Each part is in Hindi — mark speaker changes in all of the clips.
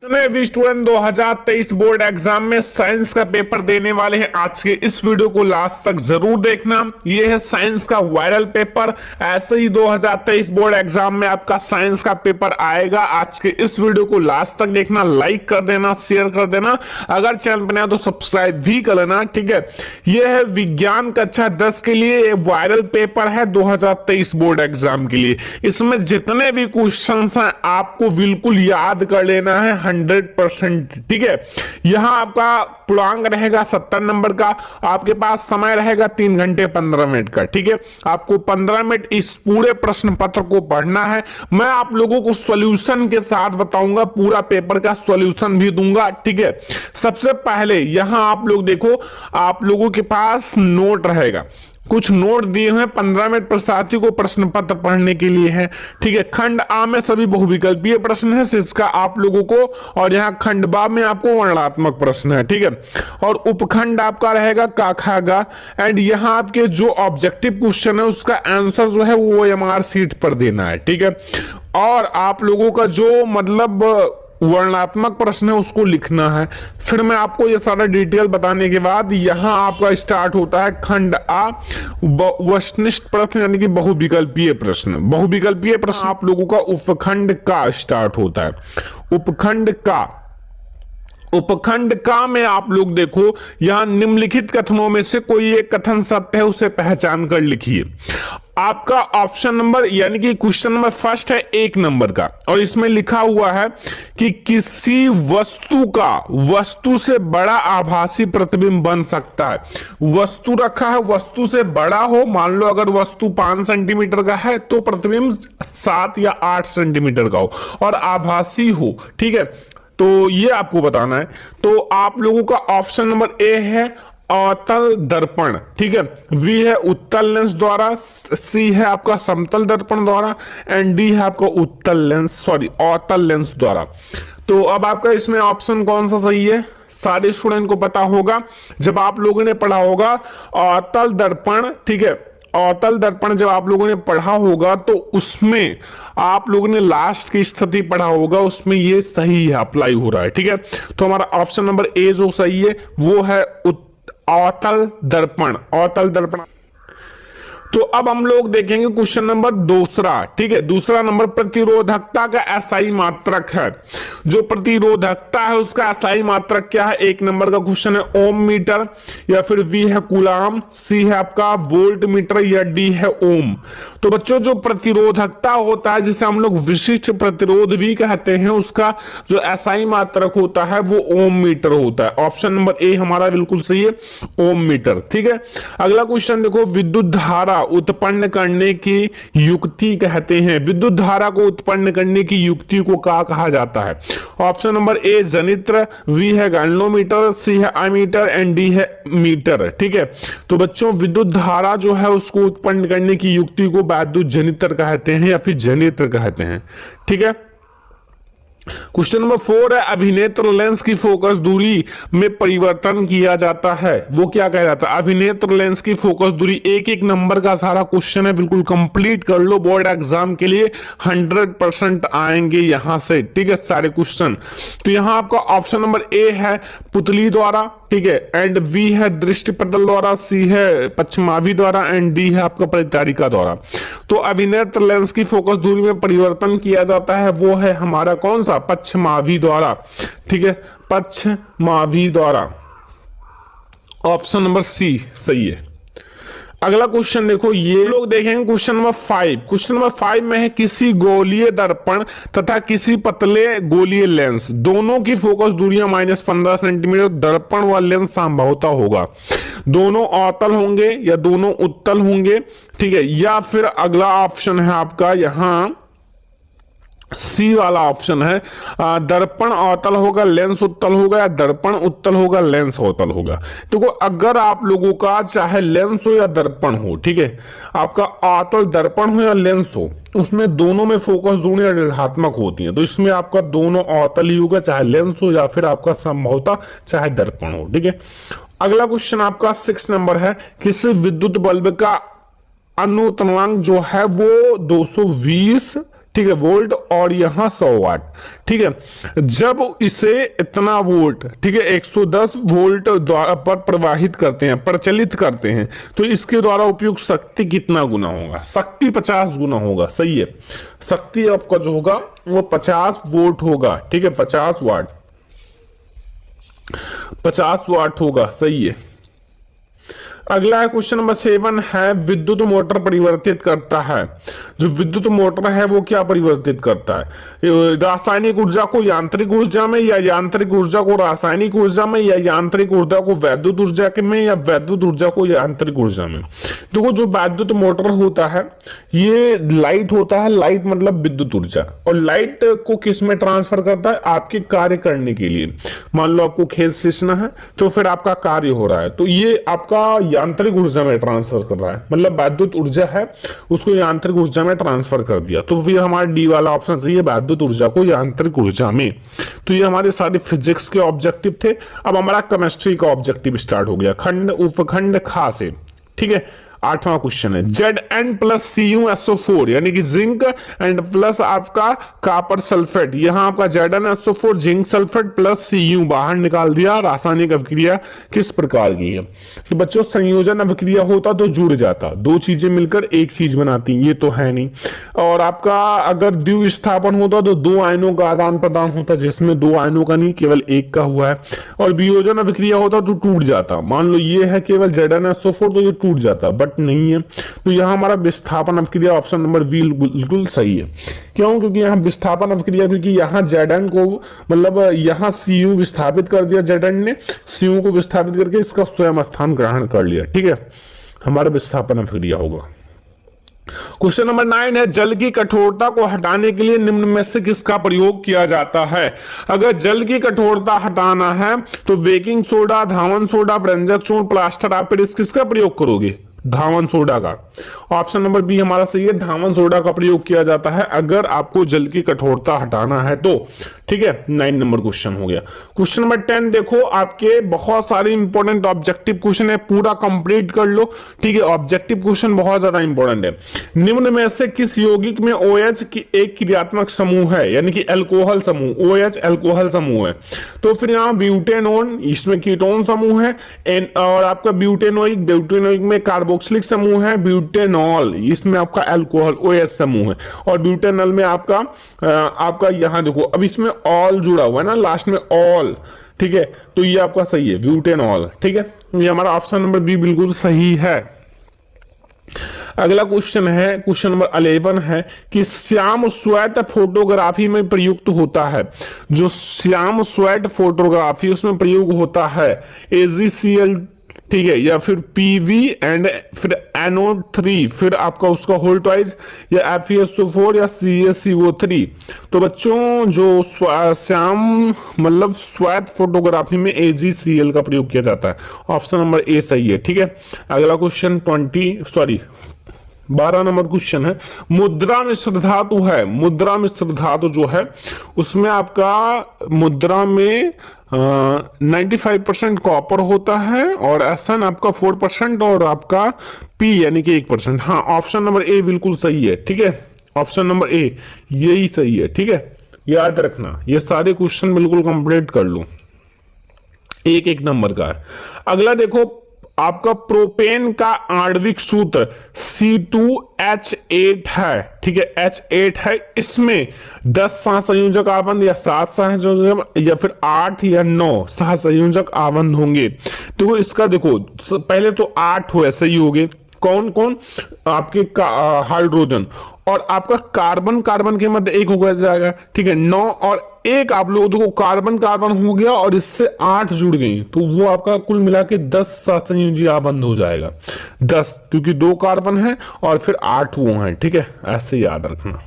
Speaker 1: जितने भी स्टूडेंट 2023 बोर्ड एग्जाम में साइंस का पेपर देने वाले हैं, आज के इस वीडियो को लास्ट तक जरूर देखना। ये है साइंस का वायरल पेपर। ऐसे ही 2023 बोर्ड एग्जाम में आपका साइंस का पेपर आएगा। आज के इस वीडियो को लास्ट तक देखना, लाइक कर देना, शेयर कर देना, अगर चैनल पर नया तो सब्सक्राइब भी कर लेना, ठीक है। यह है विज्ञान कक्षा 10 के लिए वायरल पेपर है 2023 बोर्ड एग्जाम के लिए। इसमें जितने भी क्वेश्चन हैं आपको बिल्कुल याद कर लेना है 100%, ठीक है। यहां आपका पूर्णांक रहेगा 70 नंबर का। आपके पास समय रहेगा 3 घंटे 15 मिनट का, ठीक है। आपको 15 मिनट इस पूरे प्रश्न पत्र को पढ़ना है। मैं आप लोगों को सॉल्यूशन के साथ बताऊंगा, पूरा पेपर का सॉल्यूशन भी दूंगा, ठीक है। सबसे पहले यहां आप लोग देखो, आप लोगों के पास नोट रहेगा, कुछ नोट दिए हुए 15 मिनट प्रसारथी को प्रश्न पत्र पढ़ने के लिए है, ठीक है। खंड आ में सभी बहुविकल्पीय प्रश्न है जिसका आप लोगों को, और यहाँ खंड बा में आपको वर्णनात्मक प्रश्न है, ठीक है। और उपखंड आपका रहेगा का खा गा। एंड यहाँ आपके जो ऑब्जेक्टिव क्वेश्चन है उसका आंसर जो है वो OMR शीट पर देना है, ठीक है। और आप लोगों का जो मतलब वर्णनात्मक प्रश्न है उसको लिखना है। फिर मैं आपको ये सारा डिटेल बताने के बाद यहां आपका स्टार्ट होता है खंड आ, वस्तुनिष्ठ प्रश्न यानी कि बहुविकल्पीय प्रश्न। बहुविकल्पीय प्रश्न आप लोगों का उपखंड का स्टार्ट होता है। उपखंड का, उपखंड का में आप लोग देखो, यहां निम्नलिखित कथनों में से कोई एक कथन सत्य है, उसे पहचान कर लिखिए। आपका ऑप्शन नंबर यानी कि क्वेश्चन नंबर फर्स्ट है 1 नंबर का, और इसमें लिखा हुआ है कि किसी वस्तु का वस्तु से बड़ा आभासी प्रतिबिंब बन सकता है। वस्तु रखा है, वस्तु से बड़ा हो, मान लो अगर वस्तु 5 सेंटीमीटर का है तो प्रतिबिंब 7 या 8 सेंटीमीटर का हो, और आभासी हो, ठीक है। तो ये आपको बताना है। तो आप लोगों का ऑप्शन नंबर ए है अवतल दर्पण, ठीक है। बी है उत्तल लेंस द्वारा, सी है आपका समतल दर्पण द्वारा, एंड डी है आपका अवतल लेंस द्वारा। तो अब आपका इसमें ऑप्शन कौन सा सही है, सारे स्टूडेंट को पता होगा जब आप लोगों ने पढ़ा होगा अवतल दर्पण, ठीक है। अवतल दर्पण जब आप लोगों ने पढ़ा होगा तो उसमें आप लोगों ने लास्ट की स्थिति पढ़ा होगा, उसमें ये सही है, अप्लाई हो रहा है, ठीक है। तो हमारा ऑप्शन नंबर ए जो सही है वो है अवतल दर्पण, अवतल दर्पण। तो अब हम लोग देखेंगे क्वेश्चन नंबर दूसरा, ठीक है। दूसरा नंबर प्रतिरोधकता का एसआई मात्रक है। जो प्रतिरोधकता है उसका एसआई मात्रक क्या है, 1 नंबर का क्वेश्चन है ओम मीटर, या फिर वी है कूलाम, सी है आपका वोल्ट मीटर, या डी है ओम। तो बच्चों जो प्रतिरोधकता होता है जिसे हम लोग विशिष्ट प्रतिरोध भी कहते हैं, उसका जो एसआई मात्रक होता है वो ओम मीटर होता है। ऑप्शन नंबर ए हमारा बिल्कुल सही है, ओम मीटर, ठीक है। अगला क्वेश्चन देखो, विद्युत धारा उत्पन्न करने की युक्ति कहते हैं। विद्युत धारा को उत्पन्न करने की युक्ति को क्या कहा जाता है। ऑप्शन नंबर ए जनित्र, वी है गैल्वेनोमीटर, सी है एमीटर, एंड डी है मीटर, ठीक है। तो बच्चों विद्युत धारा जो है उसको उत्पन्न करने की युक्ति को विद्युत जनित्र कहते हैं या फिर जनित्र कहते हैं, ठीक है। क्वेश्चन नंबर 4 है अभिनेत्र लेंस की फोकस दूरी में परिवर्तन किया जाता है, वो क्या कहा जाता है। अभिनेत्र लेंस की फोकस दूरी, 1-1 नंबर का सारा क्वेश्चन है, बिल्कुल कंप्लीट कर लो, बोर्ड एग्जाम के लिए 100% आएंगे यहां से, ठीक है, सारे क्वेश्चन। तो यहां आपका ऑप्शन नंबर ए है पुतली द्वारा, ठीक है, एंड बी है दृष्टिपटल द्वारा, सी है पश्चिमाभि द्वारा, एंड डी है आपका परिचारिका द्वारा। तो अभिनेत्र लेंस की फोकस दूरी में परिवर्तन किया जाता है वो है हमारा कौन सा, पश्चिमाभि द्वारा, ठीक है, पश्चिमाभि द्वारा। ऑप्शन नंबर सी सही है। अगला क्वेश्चन देखो, ये लोग देखेंगे क्वेश्चन नंबर 5। क्वेश्चन नंबर 5 में है किसी गोलीय दर्पण तथा किसी पतले गोलीय लेंस दोनों की फोकस दूरियां -15 सेंटीमीटर दर्पण व लेंस संभवतः होगा। दोनों अवतल होंगे या दोनों उत्तल होंगे, ठीक है। या फिर अगला ऑप्शन है आपका यहां सी वाला ऑप्शन है, दर्पण अवतल होगा लेंस उत्तल होगा, या दर्पण उत्तल होगा लेंस अवतल होगा। तो अगर आप लोगों का चाहे लेंस हो या दर्पण हो, ठीक है, आपका अवतल दर्पण हो या लेंस हो, उसमें दोनों में फोकस दूरियां ऋणात्मक होती हैं। तो इसमें आपका दोनों अवतल ही होगा, चाहे लेंस हो या फिर आपका संभवतः चाहे दर्पण हो, ठीक है। अगला क्वेश्चन आपका 6 नंबर है, किसी विद्युत बल्ब का अनुतनांक जो है वो 220 ठीक है, वोल्ट, और यहां 100 वाट। ठीक है, जब इसे इतना वोल्ट, ठीक है, 110 वोल्ट द्वारा पर प्रवाहित करते हैं, प्रचलित करते हैं, तो इसके द्वारा उपयुक्त शक्ति कितना गुना होगा? शक्ति 50 गुना होगा। सही है, शक्ति आपका जो होगा वो 50 वोल्ट होगा। ठीक है, 50 वाट, 50 वाट होगा। सही है। अगला क्वेश्चन नंबर 7 है, विद्युत मोटर परिवर्तित करता है। जो विद्युत मोटर है वो क्या परिवर्तित करता है? रासायनिक ऊर्जा को यांत्रिक ऊर्जा में, या यांत्रिक ऊर्जा को रासायनिक ऊर्जा में, या यांत्रिक ऊर्जा को वैद्युत ऊर्जा में, या वैद्युत ऊर्जा को यांत्रिक ऊर्जा में। देखो, जो वैद्युत मोटर होता है ये लाइट होता है, लाइट मतलब विद्युत ऊर्जा, और लाइट को किस में ट्रांसफर करता है? आपके कार्य करने के लिए। मान लो आपको खेत सींचना है तो फिर आपका कार्य हो रहा है, तो ये आपका यांत्रिक ऊर्जा में ट्रांसफर कर रहा है, मतलब वैद्युत ऊर्जा है उसको यांत्रिक ऊर्जा में ट्रांसफर कर दिया। तो फिर हमारा डी वाला ऑप्शन सही है, वैद्युत ऊर्जा को यांत्रिक ऊर्जा में। तो ये हमारे सारे फिजिक्स के ऑब्जेक्टिव थे। अब हमारा केमिस्ट्री का ऑब्जेक्टिव स्टार्ट हो गया, खंड उपखंड खा से। ठीक है, 8वां क्वेश्चन है, Zn प्लस CuSO4 यानी कि जिंक एंड प्लस आपका कॉपर सल्फेट। यहां आपका ZnSO4 zinc sulphate plus Cu बाहर निकाल दिया। रासायनिक अभिक्रिया किस प्रकार की है? तो बच्चों, संयोजन अभिक्रिया होता तो जुड़ जाता, दो चीजें मिलकर एक चीज बनाती, ये तो है नहीं। और आपका अगर द्विविस्थापन होता तो दो आयनों का आदान प्रदान होता, जिसमें दो आयनों का नहीं केवल एक का हुआ है। और वियोजन अभिक्रिया होता तो टूट जाता। मान लो ये है केवल ZnSO4 तो ये टूट जाता, बट नहीं है। तो यहां हमारा विस्थापन अभिक्रिया ऑप्शन नंबर बी बिल्कुल सही है। क्यों? क्योंकि यहां विस्थापन अभिक्रिया, क्योंकि यहां Zn को मतलब यहां Cu विस्थापित कर दिया, Zn ने Cu को विस्थापित करके इसका स्वयं स्थान ग्रहण कर लिया। ठीक है, हमारा विस्थापन अभिक्रिया होगा। क्वेश्चन नंबर 9 है, जल की कठोरता को हटाने के लिए निम्न में से किसका प्रयोग किया जाता है? अगर जल की कठोरता हटाना है तो बेकिंग सोडा, धावन सोडा, व्यंजक चूर्ण, प्लास्टर, आप किसका प्रयोग करोगे? धावन सोडा का। ऑप्शन नंबर बी हमारा सही है, धावन सोडा का प्रयोग किया जाता है अगर आपको जल की कठोरता हटाना है तो। ठीक है, 9 नंबर क्वेश्चन हो गया। क्वेश्चन नंबर 10 देखो, आपके बहुत सारे इंपॉर्टेंट ऑब्जेक्टिव क्वेश्चन है, पूरा कंप्लीट कर लो। ठीक है, ऑब्जेक्टिव क्वेश्चन बहुत ज्यादा इंपॉर्टेंट है। निम्न में से किस यौगिक में OH की एक क्रियात्मक समूह है, यानी कि एल्कोहल समूह, OH एल्कोहल समूह है। तो फिर यहाँ ब्यूटेनोन, इसमें कीटोन समूह है, और आपका ब्यूटेनोइक, ब्यूटेनोइक में कार्बोक्सिलिक समूह है, ब्यूटेनॉल इसमें आपका एल्कोहल OH समूह है, और ब्यूटेनॉल में आपका यहां देखो, अब इसमें ऑल जुड़ा हुआ है ना लास्ट में, ऑल। ठीक है, तो ये आपका सही है, ब्यूटेनॉल। ठीक है, ये हमारा ऑप्शन नंबर बी बिल्कुल सही है। अगला क्वेश्चन है, क्वेश्चन नंबर 11 है कि श्याम स्वेट फोटोग्राफी में प्रयुक्त होता है। जो श्याम स्वेट फोटोग्राफी उसमें प्रयोग होता है AgCl, ठीक है, या फिर PV एंड फिर NO3, फिर आपका उसका होल्टवाइज, या FeSO4 या CaCO3। तो बच्चों, जो श्याम मतलब स्वैत फोटोग्राफी में AgCl का प्रयोग किया जाता है। ऑप्शन नंबर ए सही है। ठीक है, अगला क्वेश्चन 12 नंबर क्वेश्चन है, मुद्रा मिश्र धातु है। मुद्रा मिश्र धातु जो है उसमें आपका मुद्रा में 95% कॉपर होता है, और एसन आपका 4% और आपका P यानी कि 1%। हाँ, ऑप्शन नंबर ए बिल्कुल सही है। ठीक है, ऑप्शन नंबर ए यही सही है। ठीक है, याद रखना, ये सारे क्वेश्चन बिल्कुल कंप्लीट कर लो, एक एक नंबर का है। अगला देखो, आपका प्रोपेन का आणविक सूत्र C2H8 है। ठीक है, H8 है, इसमें 10 सहसंयोजक आबंध या 7 सहसंयोजक या फिर 8 या 9 सहसंयोजक आबंध होंगे। तो इसका देखो, पहले तो 8 हो ऐसे ही होंगे। कौन कौन? आपके हाइड्रोजन, और आपका कार्बन कार्बन के मध्य एक हो जाएगा। ठीक है, 9 और 1 आप लोग देखो, कार्बन कार्बन हो गया और इससे 8 जुड़ गई, तो वो आपका कुल मिला के 10 सहसंयोजी आबंध हो जाएगा। 10 क्योंकि 2 कार्बन है और फिर 8 वो हैं। ठीक है, ऐसे याद रखना।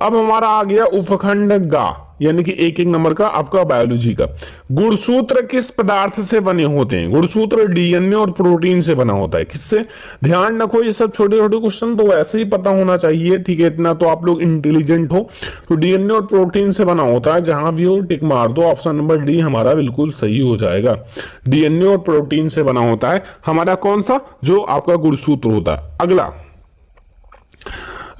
Speaker 1: अब हमारा आ गया उपखंड गा, यानी कि एक एक नंबर का आपका बायोलॉजी का। गुणसूत्र किस पदार्थ से बने होते हैं? गुणसूत्र DNA और प्रोटीन से बना होता है। किससे? ध्यान रखो, ये सब छोटे छोटे क्वेश्चन तो वैसे ही पता होना चाहिए। ठीक है, इतना तो आप लोग इंटेलिजेंट हो। तो DNA और प्रोटीन से बना होता है, जहां भी हो टिक मार दो। ऑप्शन नंबर डी हमारा बिल्कुल सही हो जाएगा। DNA और प्रोटीन से बना होता है हमारा कौन सा? जो आपका गुणसूत्र होता है। अगला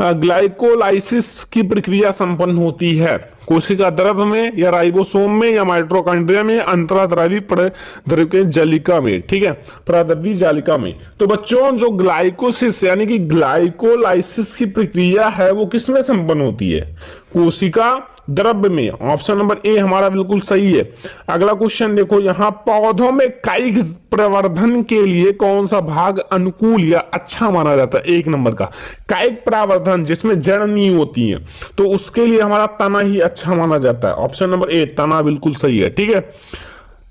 Speaker 1: ग्लाइकोलाइसिस की प्रक्रिया संपन्न होती है? कोशिका द्रव्य में या राइबोसोम में या माइटोकॉन्ड्रिया में, अंतराद्रव्यी द्रव्य के जालिका में, ठीक है, प्राद्रव्यी जालिका में। तो बच्चों जो ग्लाइकोसिस यानी कि ग्लाइकोलाइसिस की प्रक्रिया है वो किसमें संपन्न होती है? कोशिका द्रव्य में। ऑप्शन नंबर ए हमारा बिल्कुल सही है। अगला क्वेश्चन देखो, यहां पौधों में कायिक प्रवर्धन के लिए कौन सा भाग अनुकूल या अच्छा माना जाता है? एक नंबर का कायिक प्रवर्धन जिसमें जड़ नहीं होती है, तो उसके लिए हमारा तना ही अच्छा माना जाता है। ऑप्शन नंबर ए तना बिल्कुल सही है, ठीक है।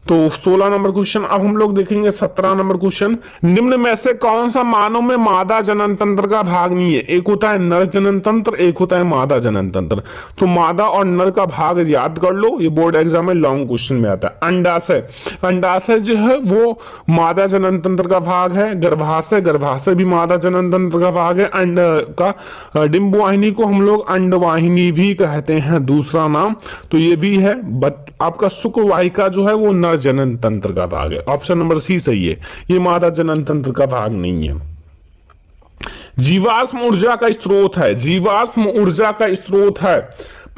Speaker 1: तो 16 नंबर क्वेश्चन। अब हम लोग देखेंगे 17 नंबर क्वेश्चन। निम्न में से कौन सा मानव में मादा जनन तंत्र का भाग नहीं है? एक होता है नर जनन तंत्र, एक होता है मादा जनन तंत्र। तो मादा और नर का भाग याद कर लो, ये बोर्ड एग्जाम में लॉन्ग क्वेश्चन में आता है। अंडाशय, अंडाशय जो है वो मादा जनन तंत्र का भाग है। गर्भाशय, गर्भाशय भी मादा जनन तंत्र का भाग है। अंड का डिंब वाहिनी को हम लोग अंडवाहिनी भी कहते हैं, दूसरा नाम, तो ये भी है। आपका शुक्र वाहिका जो है वो नर जनन तंत्र का भाग है। ऑप्शन नंबर सी सही है, ये मादा जनन तंत्र का भाग नहीं है। जीवाश्म ऊर्जा का स्रोत है, जीवाश्म ऊर्जा का स्रोत है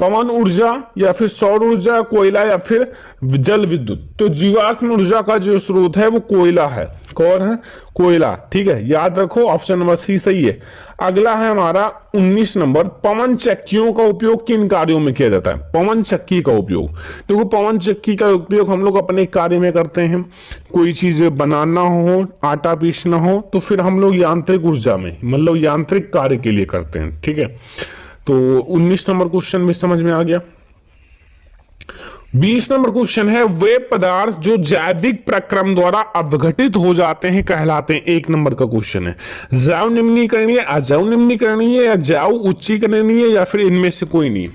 Speaker 1: पवन ऊर्जा या फिर सौर ऊर्जा, कोयला या फिर जल विद्युत। तो जीवाश्म ऊर्जा का जो स्रोत है वो कोयला है। कौन है? कोयला, ठीक है, याद रखो। ऑप्शन नंबर सी सही है। अगला है हमारा 19 नंबर। पवन चक्कियों का उपयोग किन कार्यों में किया जाता है? पवन चक्की का उपयोग, देखो पवन चक्की का उपयोग हम लोग अपने कार्य में करते हैं। कोई चीज बनाना हो, आटा पीसना हो, तो फिर हम लोग यांत्रिक ऊर्जा में, मतलब यांत्रिक कार्य के लिए करते हैं, ठीक है। तो 19 नंबर क्वेश्चन में समझ में आ गया। 20 नंबर क्वेश्चन है, वे पदार्थ जो जैविक प्रक्रम द्वारा अपघटित हो जाते हैं कहलाते हैं? एक नंबर का क्वेश्चन है। जैव निम्नीकरणीय, अजैव निम्नीकरणीय या जैव उच्चीकरणीय या फिर इनमें से कोई नहीं?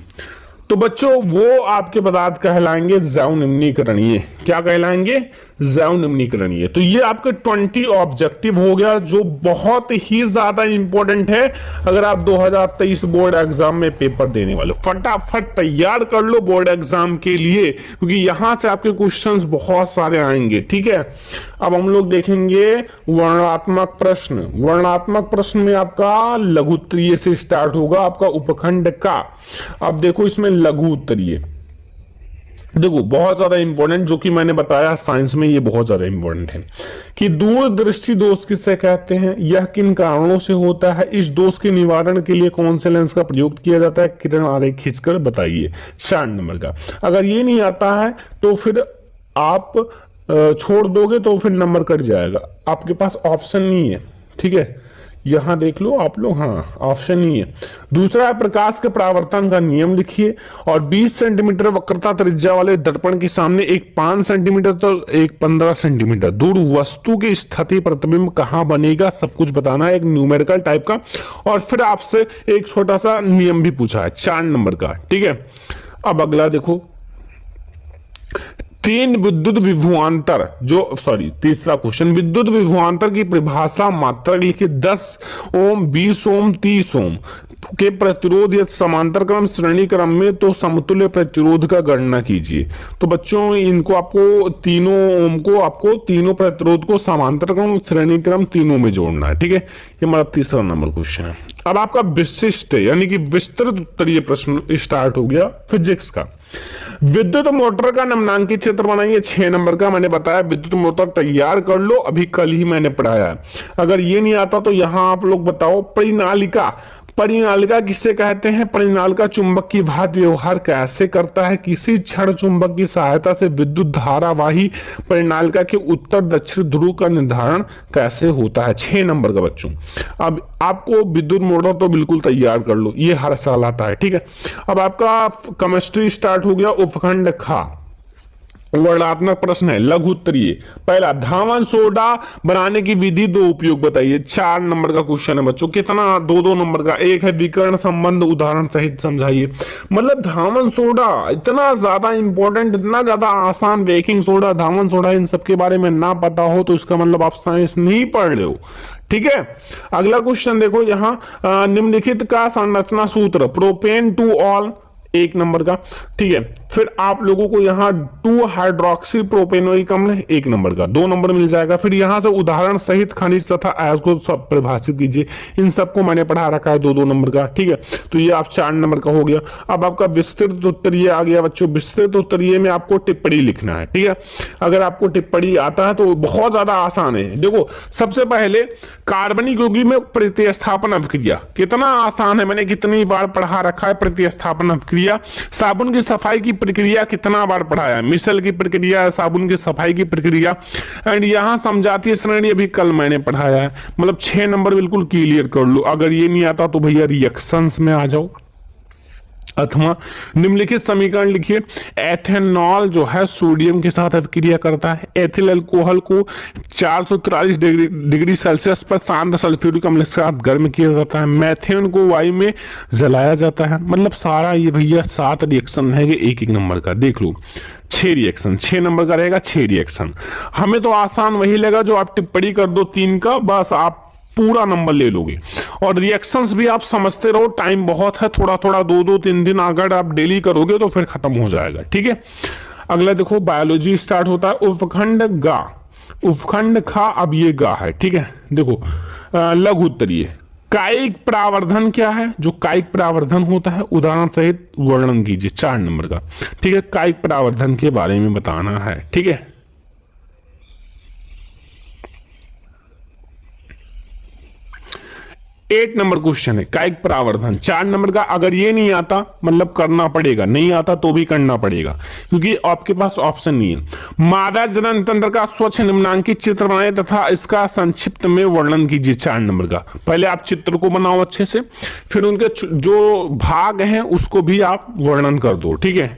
Speaker 1: तो बच्चों वो आपके पदार्थ कहलाएंगे जैव निम्नीकरणीय। क्या कहलाएंगे? जैव निम्नीकरणीय। तो ये आपके 20 ऑब्जेक्टिव हो गया जो बहुत ही ज्यादा इंपॉर्टेंट है अगर आप 2023 बोर्ड एग्जाम में पेपर देने वाले। फटाफट तैयार कर लो बोर्ड एग्जाम के लिए, क्योंकि यहां से आपके क्वेश्चंस बहुत सारे आएंगे, ठीक है। अब हम लोग देखेंगे वर्णनात्मक प्रश्न। वर्णनात्मक प्रश्न में आपका लघु उत्तरीय से स्टार्ट होगा, आपका उपखंड का। अब देखो इसमें लघु उत्तरीय, देखो बहुत ज्यादा इंपॉर्टेंट, जो कि मैंने बताया साइंस में ये बहुत ज्यादा इंपॉर्टेंट है कि दूरदृष्टि दोष किसे कहते हैं, यह किन कारणों से होता है, इस दोष के निवारण के लिए कौन से लेंस का प्रयोग किया जाता है, किरण आरेख खींचकर बताइए। 4 नंबर का। अगर ये नहीं आता है तो फिर आप छोड़ दोगे तो फिर नंबर कट जाएगा, आपके पास ऑप्शन नहीं है, ठीक है। यहां देख लो आप लोग, हाँ ऑप्शन नहीं है। दूसरा है प्रकाश के परावर्तन का नियम लिखिए, और 20 सेंटीमीटर वक्रता त्रिज्या वाले दर्पण के सामने एक 5 सेंटीमीटर तो एक 15 सेंटीमीटर दूर वस्तु की स्थिति प्रतिबिंब कहां बनेगा, सब कुछ बताना है, एक न्यूमेरिकल टाइप का। और फिर आपसे एक छोटा सा नियम भी पूछा है 4 नंबर का, ठीक है। अब अगला देखो, 3 विद्युत विभवांतर तीसरा क्वेश्चन, विद्युत विभवांतर की परिभाषा मात्रा लिखिए। 10 ओम, 20 ओम, 30 ओम के प्रतिरोध या समांतर क्रम श्रेणी क्रम में तो समतुल्य प्रतिरोध का गणना कीजिए। तो बच्चों इनको आपको तीनों ओम को, आपको तीनों प्रतिरोध को समांतर क्रम श्रेणी क्रम तीनों में जोड़ना है, ठीक है। ये हमारा तीसरा नंबर क्वेश्चन है। अब आपका विशिष्ट यानी कि विस्तृत उत्तरीय प्रश्न स्टार्ट हो गया फिजिक्स का। विद्युत मोटर का निम्नांकित चित्र बनाइए। 6 नंबर का मैंने बताया, विद्युत मोटर तैयार कर लो, अभी कल ही मैंने पढ़ाया है। अगर ये नहीं आता तो यहां आप लोग बताओ। परिनालिका, परिनालिका किसे कहते हैं? परिनालिका चुंबक की भांति व्यवहार कैसे करता है? किसी क्षण चुंबक की सहायता से विद्युत धारावाही परिनालिका के उत्तर दक्षिण ध्रुव का निर्धारण कैसे होता है? 6 नंबर का बच्चों। अब आपको विद्युत मोटर तो बिल्कुल तैयार कर लो, ये हर साल आता है, ठीक है। अब आपका केमिस्ट्री स्टार्ट हो गया, उपखंड खा। वर्णनात्मक प्रश्न है लघु उत्तरीय। पहला, धावन सोडा बनाने की विधि 2 उपयोग बताइए। 4 नंबर का क्वेश्चन है बच्चों। कितना? 2-2 नंबर का। एक है विकर्ण संबंध उदाहरण सहित समझाइए। मतलब धावन सोडा इतना ज्यादा इंपॉर्टेंट, इतना ज्यादा आसान, बेकिंग सोडा, धावन सोडा, इन सबके बारे में ना पता हो तो इसका मतलब आप साइंस नहीं पढ़ रहे हो, ठीक है। अगला क्वेश्चन देखो, यहां निम्नलिखित का संरचना सूत्र, प्रोपेन टू ऑल 1 नंबर का। ठीक है, फिर आप लोगों को यहाँ 2 हाइड्रोक्सी प्रोपेनोइक अम्ल 1 नंबर का, 2 नंबर मिल जाएगा। फिर यहाँ से उदाहरण सहित खनिज तथा अयस्क को सब परिभाषित कीजिए, इन सबको मैंने पढ़ा रखा है 2-2 नंबर का। ठीक है, तो ये आप 4 नंबर का हो गया। अब आपका विस्तृत उत्तरीय आ गया बच्चों। विस्तृत उत्तरीय में आपको टिप्पणी लिखना है। ठीक है, अगर आपको टिप्पणी आता है तो बहुत ज्यादा आसान है। देखो, सबसे पहले कार्बनिक यौगिक में प्रतिस्थापन अभिक्रिया कितना आसान है, मैंने कितनी बार पढ़ा रखा है। प्रतिस्थापन अभिक्रिया, साबुन की सफाई की प्रक्रिया कितना बार पढ़ाया है, मिसल की प्रक्रिया, साबुन की सफाई की प्रक्रिया। एंड यहां समझाती श्रेणी अभी कल मैंने पढ़ाया है। मतलब 6 नंबर बिल्कुल क्लियर कर लो। अगर ये नहीं आता तो भैया रिएक्शंस में आ जाओ। अथवा निम्नलिखित समीकरण लिखिए। एथेनॉल जो है सोडियम के साथ अभिक्रिया करता है। एथिल अल्कोहल को 443 डिग्री सेल्सियस पर शांत सल्फ्यूरिक अम्ल के साथ गर्म किया जाता है। मैथेन को वायु में जलाया जाता है। मतलब सारा ये भैया 7 रिएक्शन है, 1-1 नंबर का देख लो। 6 रिएक्शन, 6 नंबर का रहेगा 6 रिएक्शन। हमें तो आसान वही लगा जो आप टिप्पणी कर दो 3 का, बस आप पूरा नंबर ले लोगे। और रिएक्शंस भी आप समझते रहो, टाइम बहुत है, थोड़ा थोड़ा 2-2 3 दिन अगर आप डेली करोगे तो फिर खत्म हो जाएगा। ठीक है, अगला देखो बायोलॉजी स्टार्ट होता है। उपखंड गा, उपखंड खा, अब ये गा है। ठीक है, देखो लघु उत्तरीय। कायिक प्रावर्धन क्या है, जो कायिक प्रावर्धन होता है उदाहरण सहित वर्णन कीजिए, 4 नंबर का। ठीक है, कायिक प्रावर्धन के बारे में बताना है। ठीक है, 8 नंबर क्वेश्चन है कायिक परावर्धन, 4 नंबर का। अगर ये नहीं आता मतलब करना पड़ेगा, नहीं आता तो भी करना पड़ेगा क्योंकि आपके पास ऑप्शन नहीं है। मादा जनन तंत्र का स्वच्छ निम्नांकित चित्र बनाए तथा इसका संक्षिप्त में वर्णन कीजिए, 4 नंबर का। पहले आप चित्र को बनाओ अच्छे से, फिर उनके जो भाग हैं उसको भी आप वर्णन कर दो। ठीक है,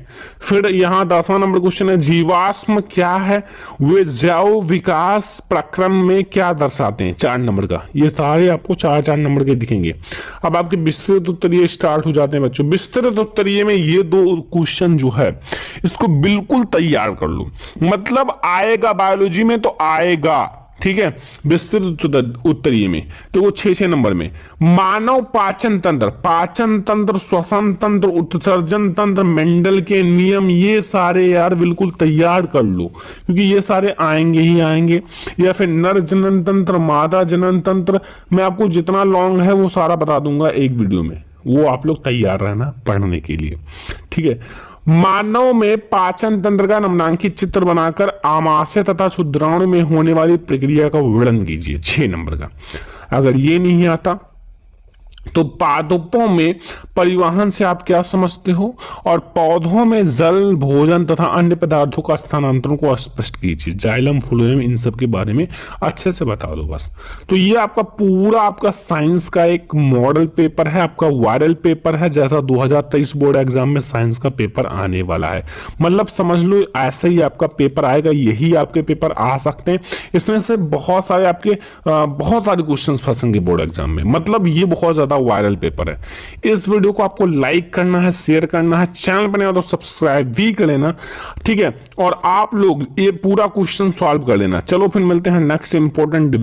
Speaker 1: फिर यहां 10वां नंबर क्वेश्चन है जीवाश्म क्या है, वे जैव विकास प्रक्रम में क्या दर्शाते हैं, 4 नंबर का। ये सारे आपको 4-4 नंबर के दिखेंगे। अब आपके विस्तृत उत्तरीय स्टार्ट हो जाते हैं बच्चों। विस्तृत उत्तरीय में ये 2 क्वेश्चन जो है इसको बिल्कुल तैयार कर लो, मतलब आएगा बायोलॉजी में तो आएगा। ठीक है, विस्तृत उत्तरीय में तो वो 6-6 नंबर में मानव पाचन तंत्र, पाचन तंत्र, श्वसन तंत्र, उत्सर्जन तंत्र, मेंडल के नियम, ये सारे यार बिल्कुल तैयार कर लो क्योंकि ये सारे आएंगे ही आएंगे। या फिर नर जनन तंत्र, मादा जनन तंत्र, मैं आपको जितना लॉन्ग है वो सारा बता दूंगा एक वीडियो में, वो आप लोग तैयार रहना पढ़ने के लिए। ठीक है, मानव में पाचन तंत्र का निम्नांकित चित्र बनाकर आमाशय तथा शुद्राणु में होने वाली प्रक्रिया का वर्णन कीजिए, 6 नंबर का। अगर ये नहीं आता तो पादपों में परिवहन से आप क्या समझते हो, और पौधों में जल, भोजन तथा अन्य पदार्थों का स्थानांतरण को स्पष्ट कीजिए, जाइलम, फ्लोएम, इन सब के बारे में अच्छे से बता दो बस। तो ये आपका पूरा आपका साइंस का एक मॉडल पेपर है, आपका वायरल पेपर है, जैसा 2023 बोर्ड एग्जाम में साइंस का पेपर आने वाला है। मतलब समझ लो ऐसे ही आपका पेपर आएगा, यही आपके पेपर आ सकते हैं। इसमें से बहुत सारे आपके बहुत सारे क्वेश्चन फंसेंगे बोर्ड एग्जाम में, मतलब ये बहुत ज्यादा वायरल पेपर है। इस वीडियो को आपको लाइक करना है, शेयर करना है, चैनल बने तो सब्सक्राइब भी कर लेना। ठीक है, और आप लोग ये पूरा क्वेश्चन सॉल्व कर लेना। चलो फिर मिलते हैं नेक्स्ट इंपॉर्टेंट